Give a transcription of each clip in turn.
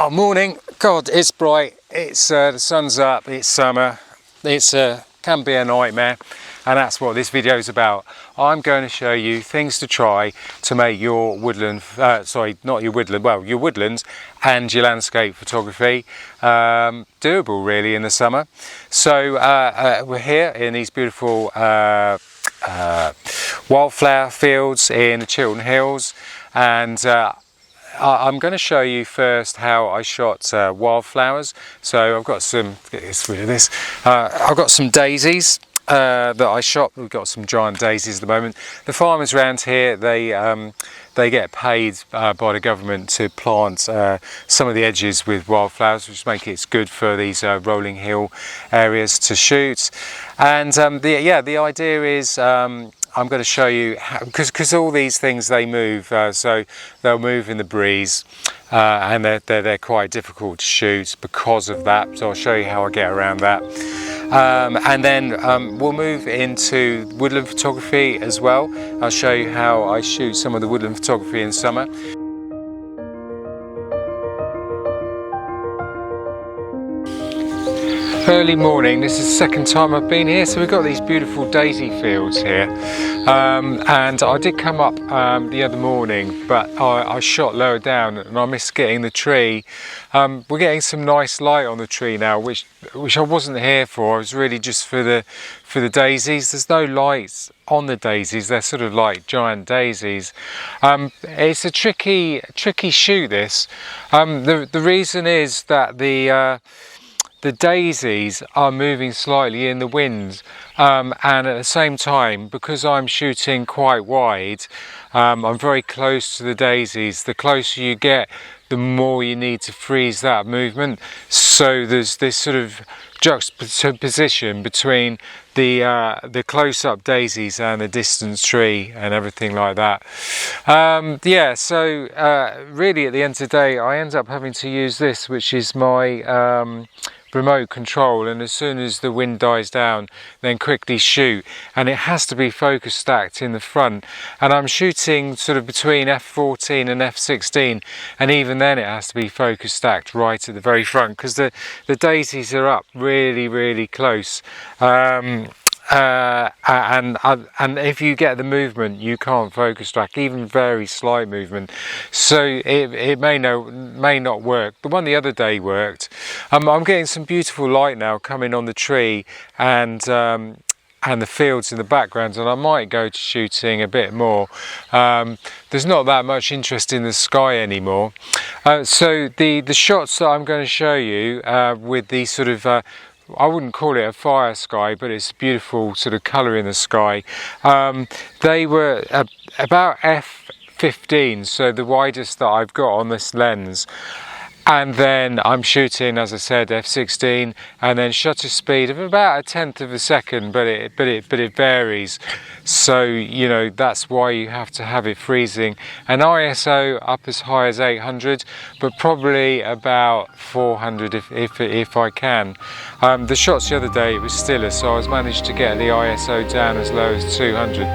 Oh, morning. God, it's bright. It's the sun's up. It's summer. It's can be a nightmare, and that's what this video is about. I'm going to show you things to try to make your woodland, not your woodland, well, your woodlands and your landscape photography doable really in the summer. So we're here in these beautiful wildflower fields in the Chiltern Hills, and I'm going to show you first how I shot wildflowers. So I've got some, get rid of this, I've got some daisies that I shot. We've got some giant daisies at the moment. The farmers around here, they get paid by the government to plant some of the edges with wildflowers, which make it good for these rolling hill areas to shoot. And the idea is I'm going to show you how, because all these things, they move, so they'll move in the breeze, and they're quite difficult to shoot because of that. So I'll show you how I get around that, and then we'll move into woodland photography as well. I'll show you how I shoot some of the woodland photography in summer. Early morning, this is the second time I've been here, so we've got these beautiful daisy fields here, and I did come up the other morning, but I shot lower down and I missed getting the tree. We're getting some nice light on the tree now, which I wasn't here for. I was really just for the daisies. There's no lights on the daisies, they're sort of like giant daisies. It's a tricky shoot, this. The reason is that the daisies are moving slightly in the wind, and at the same time, because I'm shooting quite wide, I'm very close to the daisies. The closer you get, the more you need to freeze that movement. So there's this sort of juxtaposition between the close-up daisies and the distance tree and everything like that. So really at the end of the day, I end up having to use this, which is my remote control, and as soon as the wind dies down, then quickly shoot, and it has to be focus stacked in the front, and I'm shooting sort of between f14 and f16, and even then it has to be focus stacked right at the very front, because the daisies are up really close. And if you get the movement, you can't focus track, even very slight movement, so it may not work. The one the other day worked. I'm getting some beautiful light now coming on the tree and the fields in the background, and I might go to shooting a bit more. There's not that much interest in the sky anymore, so the shots that I'm going to show you with these sort of I wouldn't call it a fire sky, but it's a beautiful sort of colour in the sky. They were about f15, so the widest that I've got on this lens. And then I'm shooting, as I said, f16, and then shutter speed of about 1/10 of a second, but it varies. So you know, that's why you have to have it freezing. And ISO up as high as 800, but probably about 400 if I can. The shots the other day, it was stiller, so I managed to get the ISO down as low as 200.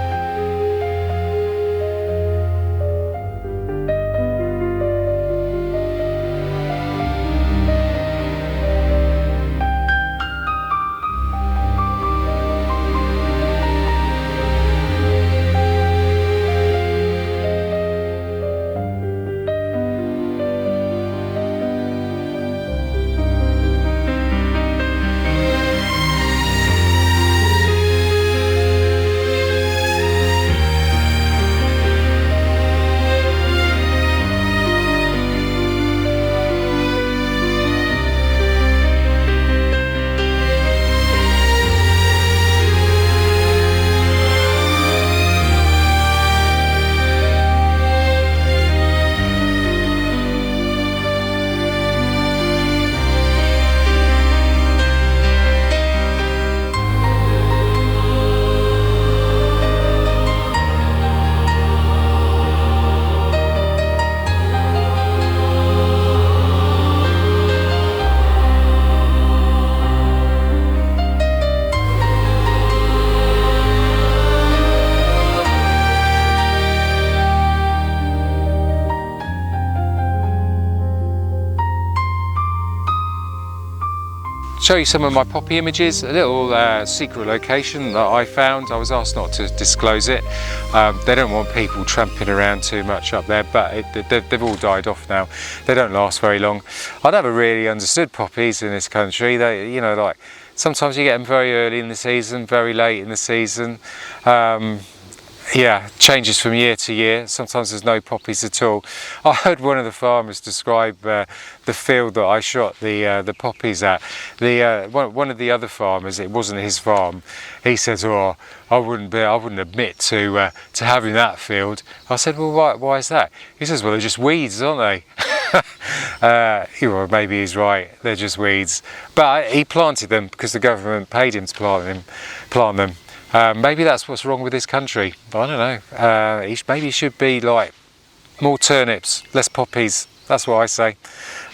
show you some of my poppy images, a little secret location that I found. I was asked not to disclose it. They don't want people tramping around too much up there, but they've all died off now. They don't last very long. I never really understood poppies in this country. They, you know, like sometimes you get them very early in the season, very late in the season. Yeah, changes from year to year. Sometimes there's no poppies at all. I heard one of the farmers describe the field that I shot the poppies at. One of the other farmers, it wasn't his farm. He says, "Oh, I wouldn't admit to having that field." I said, "Well, why is that?" He says, "Well, they're just weeds, aren't they?" Well, maybe he's right. They're just weeds. But he planted them because the government paid him to plant them. Maybe that's what's wrong with this country. I don't know. Maybe it should be like more turnips, less poppies. That's what I say.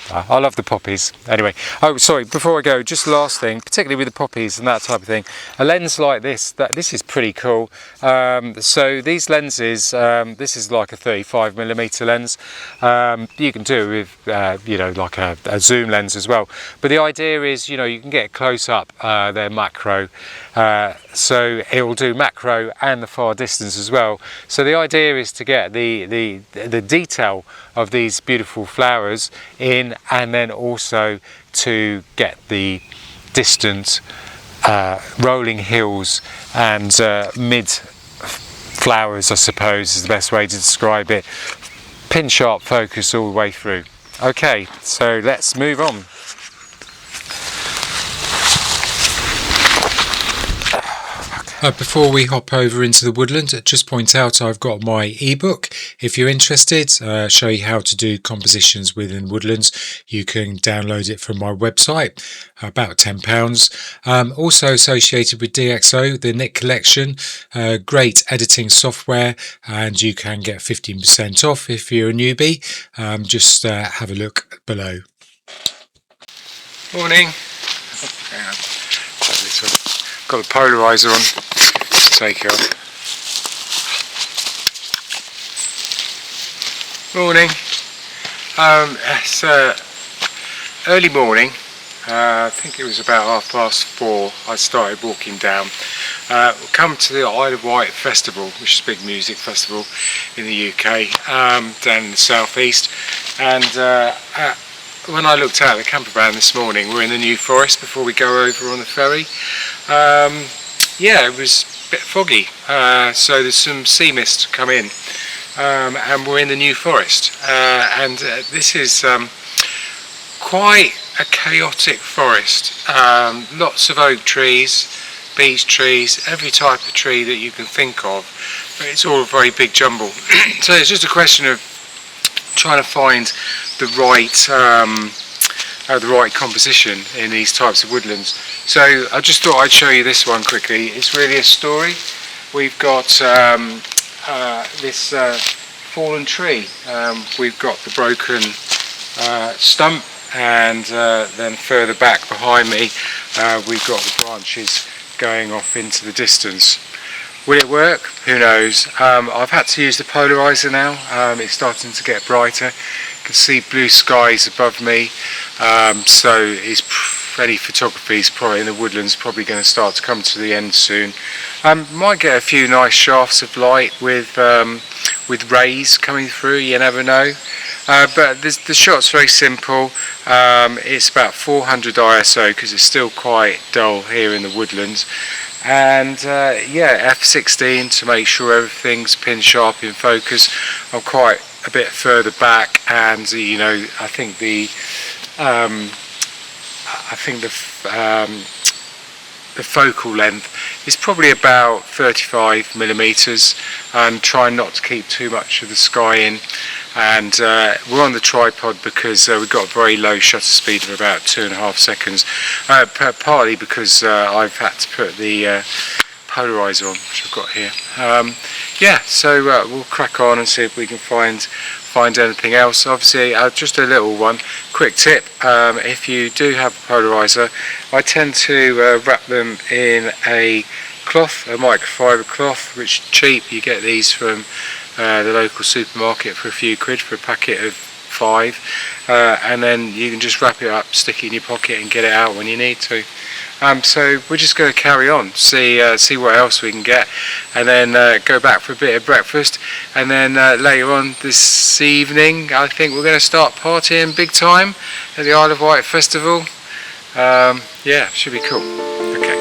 I love the poppies. Anyway, oh sorry, before I go, just last thing, particularly with the poppies and that type of thing, a lens like this, this is pretty cool. So these lenses, this is like a 35mm lens. You can do with, you know, like a zoom lens as well. But the idea is, you know, you can get close up, they're macro. So it will do macro and the far distance as well. So the idea is to get the detail of these beautiful flowers in, and then also to get the distant rolling hills and mid flowers, I suppose is the best way to describe it. Pin sharp focus all the way through. Okay, so let's move on. Before we hop over into the woodland, just point out I've got my ebook. If you're interested, show you how to do compositions within woodlands. You can download it from my website, about £10. Also associated with DxO, the Nick Collection, great editing software, and you can get 15% off if you're a newbie. Just have a look below. Morning. Hang on. Got the polarizer on. Take it off. Morning. It's early morning. I think it was about 4:30. I started walking down. Come to the Isle of Wight Festival, which is a big music festival in the UK, down in the southeast. And when I looked out the camper van this morning, we're in the New Forest before we go over on the ferry. Yeah, it was a bit foggy, so there's some sea mist come in, and we're in the New Forest, and this is quite a chaotic forest. Lots of oak trees, beech trees, every type of tree that you can think of, but it's all a very big jumble. So it's just a question of trying to find the right composition in these types of woodlands. So I just thought I'd show you this one quickly. It's really a story. We've got this fallen tree. We've got the broken stump, and then further back behind me we've got the branches going off into the distance. Will it work? Who knows. I've had to use the polarizer now. It's starting to get brighter. You can see blue skies above me, so any photography is probably in the woodlands probably going to start to come to the end soon. Might get a few nice shafts of light with rays coming through, you never know. But the shot's very simple. It's about 400 ISO because it's still quite dull here in the woodlands. And yeah, f16 to make sure everything's pin sharp in focus. I'm quite a bit further back, and you know, I think the focal length is probably about 35mm, and try not to keep too much of the sky in. And we're on the tripod because we've got a very low shutter speed of about 2.5 seconds, partly because I've had to put the polarizer on, which I've got here. Yeah, so we'll crack on and see if we can find anything else. Obviously, just a little one, quick tip, if you do have a polarizer, I tend to wrap them in a cloth, a microfiber cloth, which is cheap. You get these from the local supermarket for a few quid for a packet of 5, and then you can just wrap it up, stick it in your pocket and get it out when you need to. So we're just going to carry on, see what else we can get, and then go back for a bit of breakfast, and then later on this evening I think we're going to start partying big time at the Isle of Wight Festival. Yeah, should be cool. Okay.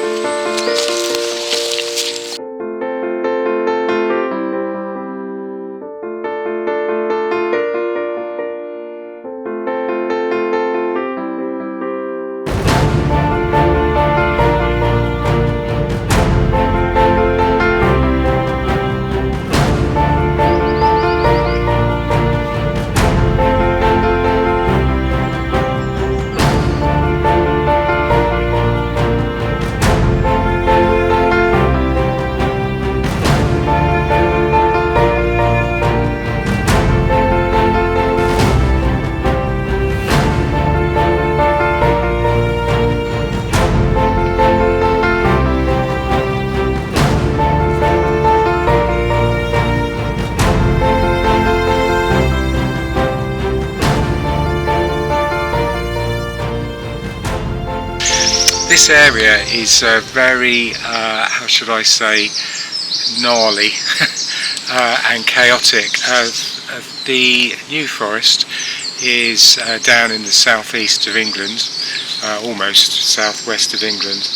This area is very, how should I say, gnarly and chaotic. The New Forest is down in the southeast of England, almost southwest of England,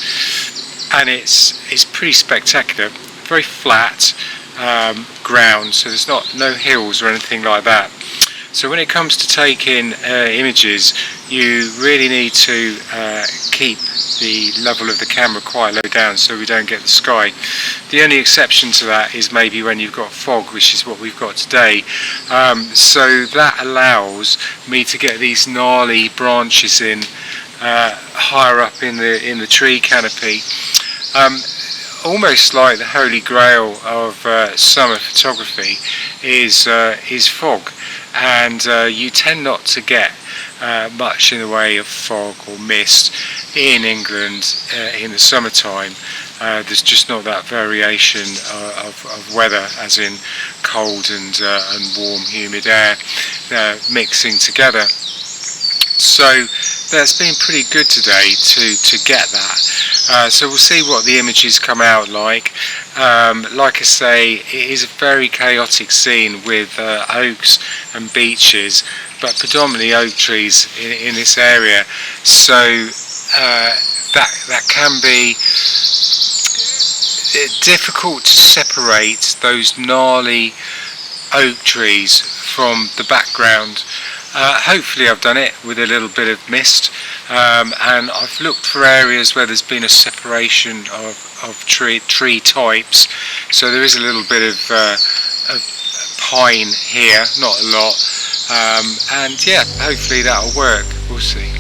and it's pretty spectacular. Very flat ground, so there's no hills or anything like that. So when it comes to taking images, you really need to keep the level of the camera quite low down so we don't get the sky. The only exception to that is maybe when you've got fog, which is what we've got today. So that allows me to get these gnarly branches in higher up in the tree canopy. Almost like the holy grail of summer photography is fog, and you tend not to get much in the way of fog or mist in England in the summertime. There's just not that variation of weather, as in cold and warm humid air mixing together. So that's been pretty good today to get that. So we'll see what the images come out like. Like I say, it is a very chaotic scene with oaks and beeches, but predominantly oak trees in this area. So that can be difficult to separate those gnarly oak trees from the background. Hopefully I've done it with a little bit of mist, and I've looked for areas where there's been a separation of tree types, so there is a little bit of pine here, not a lot, and yeah, hopefully that'll work, we'll see.